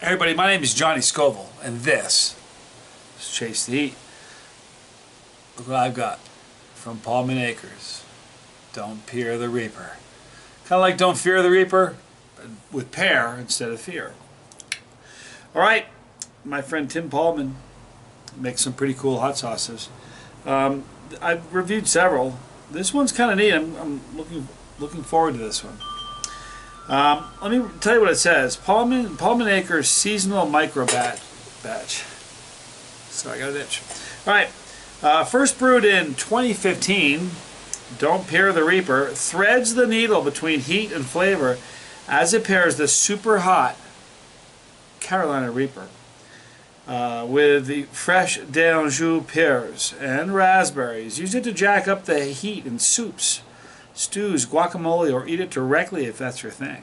Hey everybody, my name is Johnny Scoville, and this is Chase the Heat. Look what I've got from Paulmann Acres. Don't Pear the Reaper. Kind of like Don't Fear the Reaper, but with Pear instead of fear. Alright, my friend Tim Paulmann makes some pretty cool hot sauces. I've reviewed several. This one's kind of neat. I'm looking forward to this one. Let me tell you what it says. Paulmann Acres Seasonal Micro Batch. Sorry, I got an itch. Alright, first brewed in 2015, Don't Pear the Reaper threads the needle between heat and flavor as it pairs the super hot Carolina Reaper with the fresh d'Anjou pears and raspberries. Use it to jack up the heat in soups, stews, guacamole, or eat it directly if that's your thing.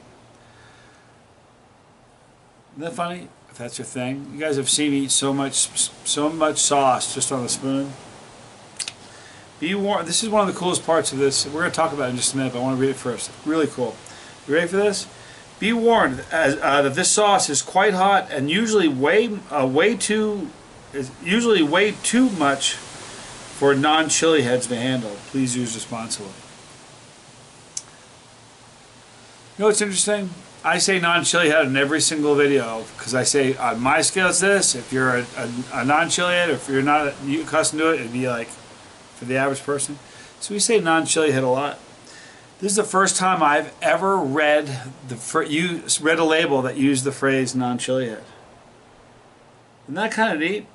Isn't that funny? If that's your thing. You guys have seen me eat so much sauce just on a spoon. Be warned, this is one of the coolest parts of this. We're going to talk about it in just a minute, but I want to read it first. Really cool. You ready for this? Be warned that this sauce is quite hot and usually way too much for non-chili heads to handle. Please use responsibly. You know what's interesting? I say non-chili head in every single video because I say on my scale it's this. If you're a non-chili head, or if you're not accustomed to it, it'd be like for the average person. So we say non-chili head a lot. This is the first time I've ever read a label that used the phrase non-chili head. Isn't that kind of neat?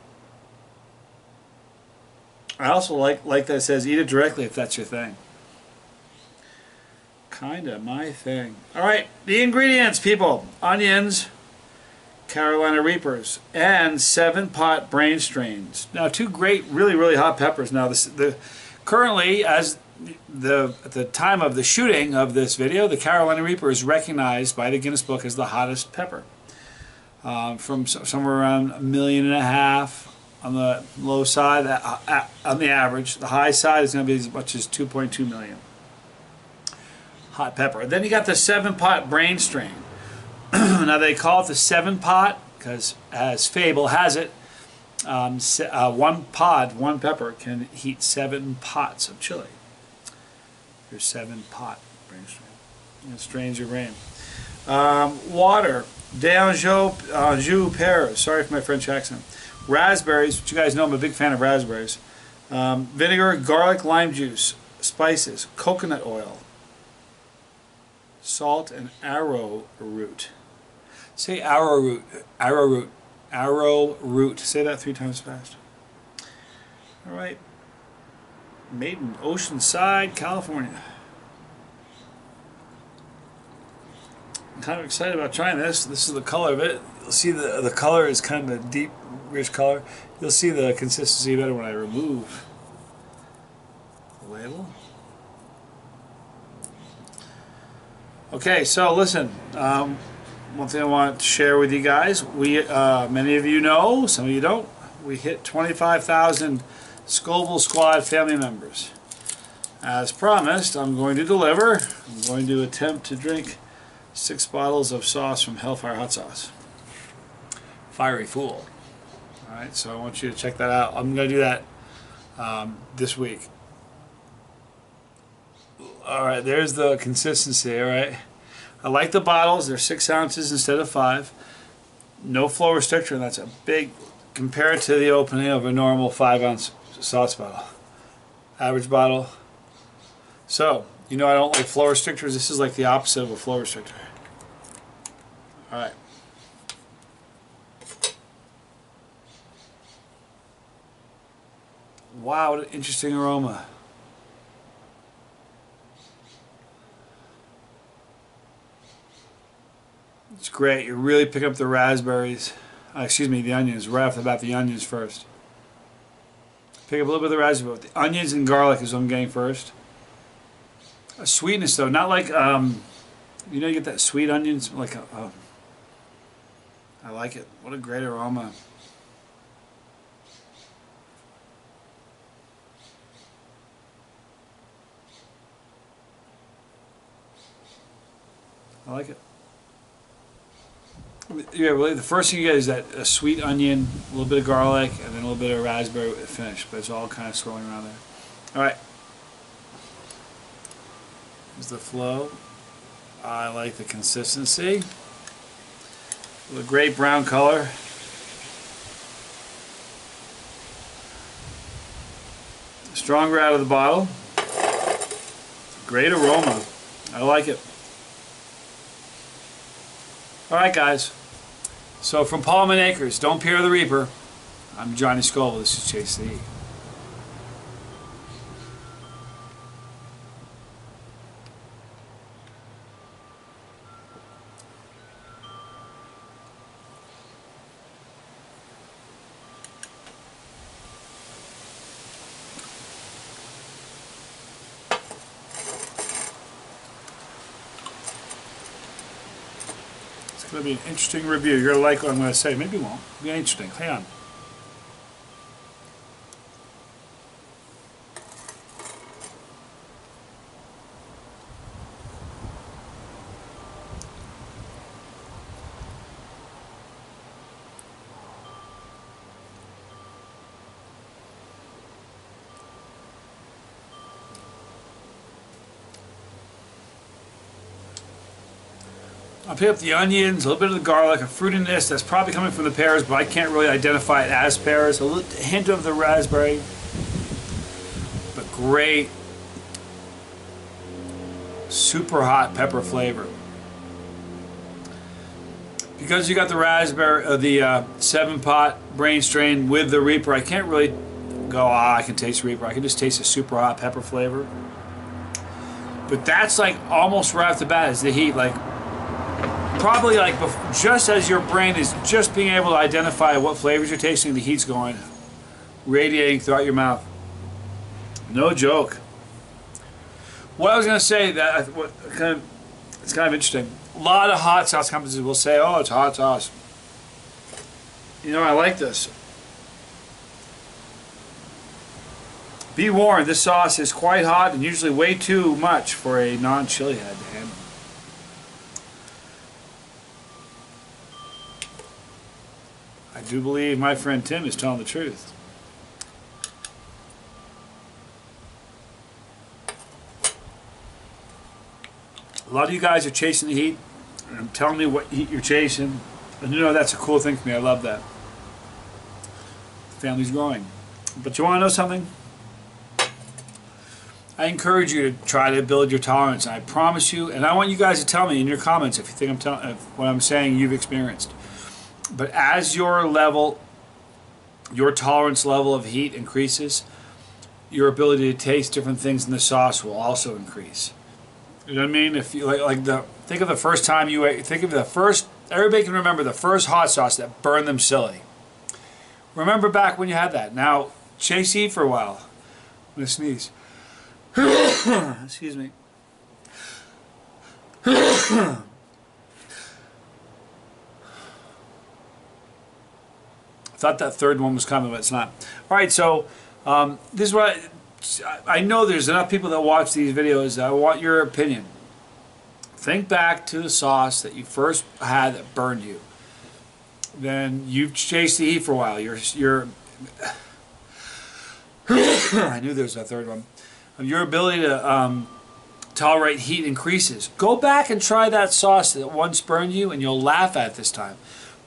I also like that it says eat it directly if that's your thing. Kinda my thing. Alright, the ingredients, people. Onions, Carolina Reapers, and 7-pot brain strains. Now, two great, really hot peppers. Now, currently, at the time of the shooting of this video, the Carolina Reaper is recognized by the Guinness Book as the hottest pepper. From somewhere around 1.5 million on the low side, on the average. The high side is going to be as much as 2.2 million. Hot pepper. Then you got the 7-pot brain strain. Now they call it the 7-pot because, as fable has it, one pepper can heat 7 pots of chili. Your 7-pot brain strain. It strains your brain. Water, d'Anjou pears. Sorry for my French accent. Raspberries, which you guys know I'm a big fan of raspberries. Vinegar, garlic, lime juice, spices, coconut oil, salt, and arrowroot. Say arrowroot. Arrowroot. Arrowroot. Say that 3 times fast. Alright. Made in Oceanside, California. I'm kind of excited about trying this. This is the color of it. You'll see the color is kind of a deep, rich color. You'll see the consistency better when I remove the label. Okay, so listen, one thing I want to share with you guys, many of you know, some of you don't, we hit 25,000 Scoville Squad family members. As promised, I'm going to deliver. I'm going to attempt to drink 6 bottles of sauce from Hellfire Hot Sauce. Fiery Fool. Alright, so I want you to check that out. I'm going to do that this week. Alright, there's the consistency, alright. I like the bottles, they're 6 ounces instead of 5. No flow restrictor, and that's a big, compared to the opening of a normal 5-ounce sauce bottle. Average bottle. So, you know I don't like flow restrictors, this is like the opposite of a flow restrictor. Alright. Wow, what an interesting aroma. It's great. You really pick up the raspberries. Excuse me, the onions. Right off the bat, the onions first. Pick up a little bit of the raspberry. The onions and garlic is what I'm getting first. A sweetness though, not like you know, you get that sweet onions like I like it. What a great aroma. I like it. Yeah, really, the first thing you get is that a sweet onion, a little bit of garlic, and then a little bit of raspberry finish. But it's all kind of swirling around there. All right. Here's the flow. I like the consistency. The great brown color. Stronger out of the bottle. Great aroma. I like it. Alright guys, so from Paulmann Acres, don't Pear the Reaper. I'm Johnny Scoville, this is Chasetheheat. It's going to be an interesting review. You're going to like what I'm going to say. Maybe you won't. It'll be interesting. Hang on. I'll pick up the onions, a little bit of the garlic, a fruitiness that's probably coming from the pears, but I can't really identify it as pears. A hint of the raspberry, but great, super hot pepper flavor. Because you got the raspberry, the 7-pot brain strain with the Reaper, I can't really go, I can taste Reaper. I can just taste a super hot pepper flavor. But that's like almost right off the bat is the heat, like. Probably like just as your brain is just being able to identify what flavors you're tasting, the heat's going, radiating throughout your mouth. No joke. What I was going to say, that it's kind of interesting. A lot of hot sauce companies will say, "Oh, it's hot sauce." You know, I like this. Be warned, this sauce is quite hot and usually way too much for a non-chili head to handle. I do believe my friend Tim is telling the truth. A lot of you guys are chasing the heat, and telling me what heat you're chasing. And you know, that's a cool thing for me. I love that. The family's growing. But you want to know something? I encourage you to try to build your tolerance. And I promise you, and I want you guys to tell me in your comments if you think what I'm saying you've experienced. But as your tolerance level of heat increases, your ability to taste different things in the sauce will also increase. You know what I mean? If you think of the first time you ate, everybody can remember the first hot sauce that burned them silly. Remember back when you had that. Now, Chasetheheat for a while. I'm going to sneeze. Excuse me. Thought that third one was coming, but it's not. All right, so this is what I know. There's enough people that watch these videos. I want your opinion. Think back to the sauce that you first had that burned you. Then you've chased the heat for a while. I knew there was a third one. Your ability to tolerate heat increases. Go back and try that sauce that once burned you, and you'll laugh at it this time.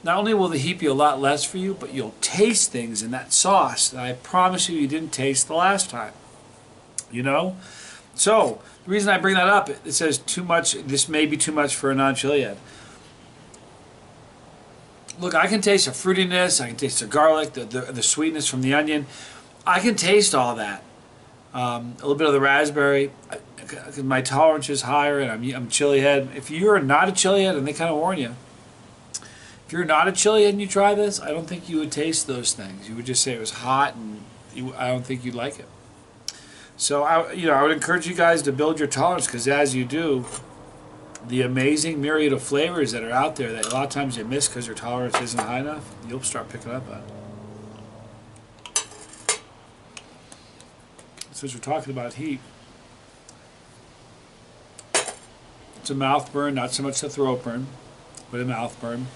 Not only will the heat be a lot less for you, but you'll taste things in that sauce that I promise you didn't taste the last time. You know? So, the reason I bring that up, it says too much, this may be too much for a non-chili head. Look, I can taste the fruitiness, I can taste the garlic, the sweetness from the onion. I can taste all that. A little bit of the raspberry. My tolerance is higher and I'm chili head. If you're not a chili head, and they kind of warn you, if you're not a chili head and you try this, I don't think you would taste those things. You would just say it was hot, and I don't think you'd like it. So I would encourage you guys to build your tolerance, because as you do, the amazing myriad of flavors that are out there that a lot of times you miss because your tolerance isn't high enough, you'll start picking up on it. Since we're talking about heat, it's a mouth burn, not so much a throat burn, but a mouth burn.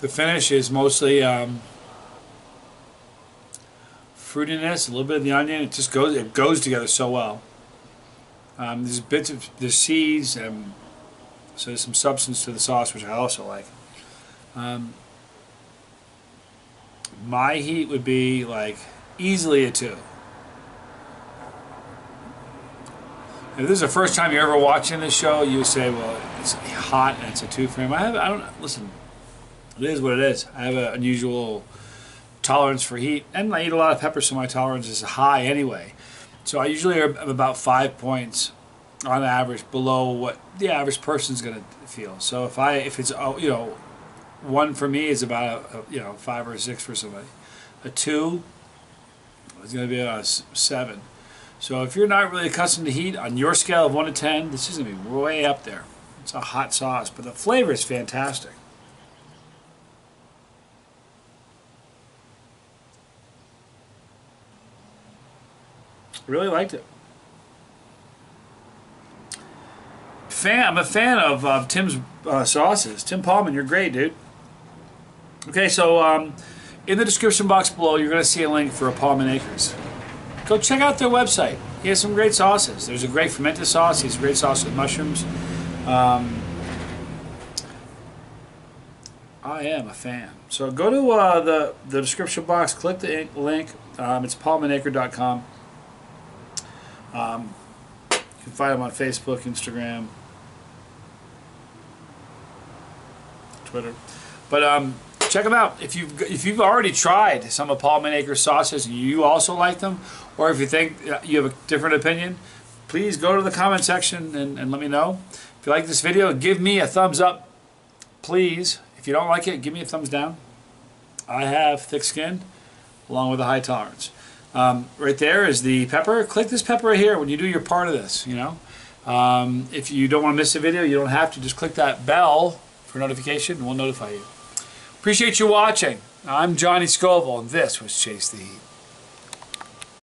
The finish is mostly fruitiness, a little bit of the onion. It goes together so well. There's bits of the seeds, and so there's some substance to the sauce, which I also like. My heat would be like easily a 2. If this is the first time you're ever watching this show, you would say, well, it's hot and it's a 2 for him. I don't listen. It is what it is. I have an unusual tolerance for heat, and I eat a lot of pepper, so my tolerance is high anyway. So I usually am about 5 points on average below what the average person's going to feel. So if it's 1 for me is about a 5 or a 6 for somebody. A 2 is going to be a 7. So if you're not really accustomed to heat, on your scale of 1 to 10, this is going to be way up there. It's a hot sauce, but the flavor is fantastic. Really liked it. I'm a fan of Tim's sauces. Tim Paulmann, you're great, dude. Okay, so in the description box below, you're going to see a link for a Paulmann Acres. Go check out their website. He has some great sauces. There's a great fermented sauce. He has a great sauce with mushrooms. I am a fan. So go to the description box, click the link. It's paulmannacre.com. You can find them on Facebook, Instagram, Twitter. But check them out. If you've already tried some of Paulmann Acre sauces and you also like them, or if you think you have a different opinion, please go to the comment section and let me know. If you like this video, give me a thumbs up, please. If you don't like it, give me a thumbs down. I have thick skin along with a high tolerance. Right there is the pepper. Click this pepper right here when you do your part of this, If you don't want to miss a video, you don't have to. Just click that bell for notification and we'll notify you. Appreciate you watching. I'm Johnny Scoville and this was Chase the Heat.